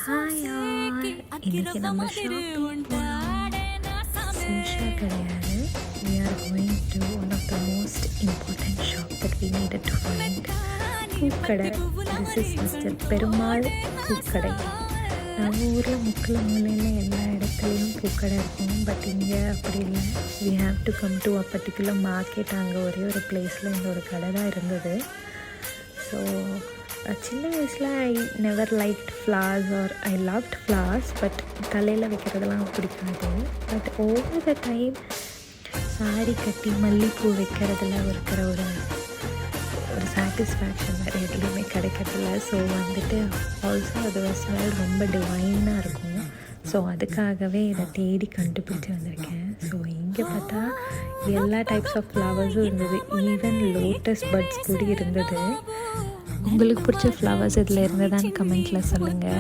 Hi all, இன்றைக்கி நம்ம shopping போகிறோம். சிம்ஷா கிடையாது. We are going to one of the most important shop that we needed to find. பூக்கடை. This is mister Perumal பூக்கடை. நம்ம ஊரில் முக்கில் மூலையில் எல்லா இடத்துலையும் பூக்கடை இருக்கும். பட் இங்கே அப்படி இல்லை. We have to come to a particular market. அங்கே ஒரே ஒரு பிளேஸில் இந்த ஒரு கடை தான் இருந்தது. ஸோ சின்ன வயசில் I never liked flowers R I loved flowers, but தலையில் வைக்கிறதெல்லாம் பிடிக்காது. But over the time sorry கட்டி மல்லிகைப்பூ வைக்கிறதுல இருக்கிற ஒரு சாட்டிஸ்ஃபேக்ஷன் வேறு எதுலேயுமே கிடைக்கிறதில்ல. ஸோ வந்துட்டு ஆல்சோ அது ஸ்மெல் ரொம்ப டிவைனாக இருக்கும். ஸோ அதுக்காகவே இதை தேடி கண்டுபிடிச்சி வந்திருக்கேன். ஸோ இங்கே பார்த்தா எல்லா டைப்ஸ் ஆஃப் ஃப்ளவர்ஸும் இருந்தது. ஈவன் லோட்டஸ் பட்ஸ் கூட இருந்தது. உங்களுக்கு பிடிச்ச ஃப்ளவர்ஸ் இதில் இருந்ததான்னு கமெண்ட்டில் சொல்லுங்கள்.